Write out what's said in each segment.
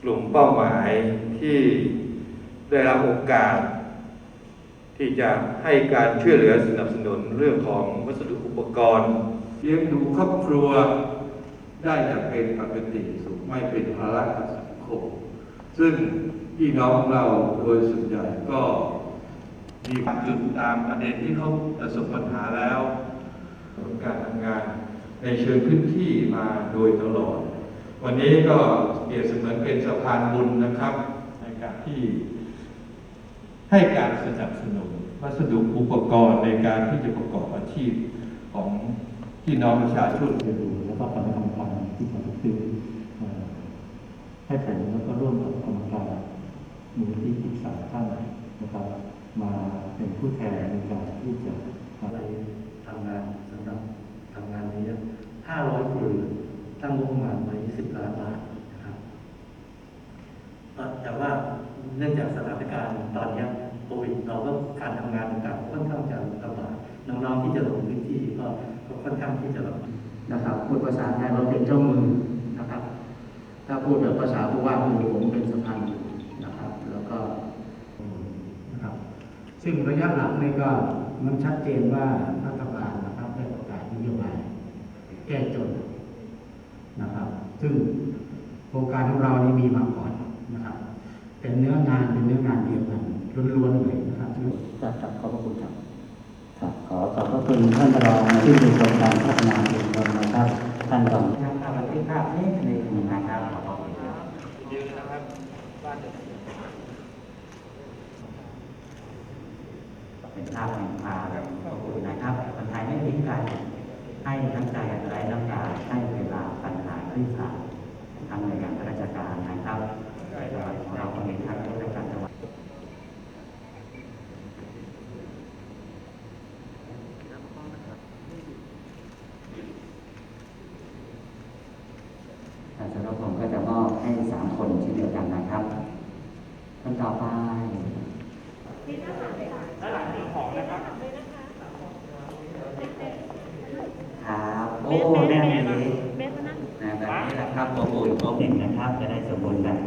กลุ่มเป้าหมายที่ได้รับโอกาสที่จะให้การช่วยเหลือสนับสนุนเรื่องของวัสดุอุปกรณ์เลี้ยงดูครอบครัวได้อย่างเป็นปกติสุขไม่เป็นภาระกับสังคมซึ่งพี่น้องเราโดยส่วนใหญ่ก็มีความจุดตามประเด็นที่เขาประสบปัญหาแล้วการทำงานในเชิงพื้นที่มาโดยตลอดวันนี้ก็เปรียบเสมือนเป็นสะพานบุญนะครับในการที่ให้การสนับสนุนวัสดุอุปกรณ์ในการที่จะประกอบอาชีพของพี่น้องประชาชนดูแล้วก็คณะกรรมการที่มาซื้อให้ผมแล้วก็ร่วมกับกรรมการมูลนิธิอีก3 ท่านนะครับมาเป็นผู้แทนในการที่จะไปทำงานสำหรับทำงานนี้500 ครัวเรือนตั้งงบประมาณไว้10 ล้านบาทนะครับแต่ว่าเนื่องจากสถานการณ์ตอนนี้โควิดเราก็การทำงานต่างๆค่อนข้างจะลำบากน้องๆที่จะลงพื้นที่ก็ค่อนข้างที่จะนะครับพูดภาษาไทยเราเป็นเจ้ามือนะครับถ้าพูดแบบภาษาผู้ว่าคือผมเป็นสะพานนะครับแล้วก็นะครับซึ่งระยะหลังนี่ก็มันชัดเจนว่ารัฐบาลนะครับได้ประกาศนโยบายแก้จนนะครับซึ่งโครงการของเรานี่มีมาก่อนนะครับเป็นเนื้องานเดียวกันล้วนๆเลยนะครับจัดขอบพระคุณครับขอขอบพระคุณท่านรองที่ดูโครงการพัฒนาชุมชนนะครับท่านรองทำบันทึกภาพนี้ในกลุ่มนะครับขอบคุณครับยืนนะครับบ้านเป็นภาพแห่งความอบอุ่นนะครับคนไทยไม่ทิ้งกันให้น้ำใจไร้น้ำตาให้เวลาปัญหาคลี่คลายทำในการราชการนะครับของเราคนนี้ทางราชการจังหวัดสำหรับผมก็จะมอบให้3 คนเช่นเดียวกันนะครับคนต่อไปด้านหลังสิ่งของนะครับครับโอ้แน่นนี้แบบนี้แหละครับอบอุ่นอบอุ่นนะครับจะได้สมบูรณ์แบบห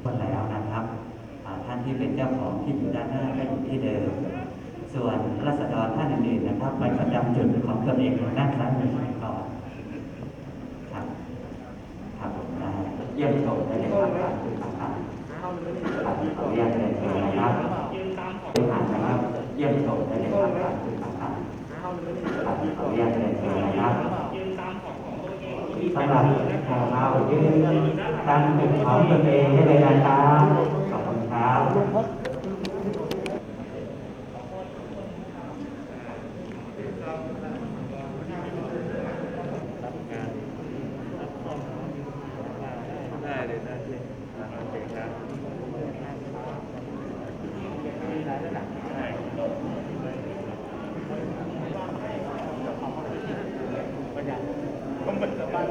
มดแล้วนะครับท่านที่เป็นเจ้าของที่อยู่ด้านหน้าก็อยู่ที่เดิมส่วนราษฎรท่านอื่นๆนะครับไปประจำจุดของตนเองด้านซ้ายมือก่อนครับครับได้เยี่ยมชมได้เลยครับขออนุญาตเรียนเชิญนะครับนะครับเยี่ยมชมได้เลยครับขออนุญาตเรียนเชิญนะครับสำหรับเรายืนตามจุดของตนเองได้เลยนะครับขอบคุณครับได้เลยนะพี่โอเคครับต้องเป็นสบาย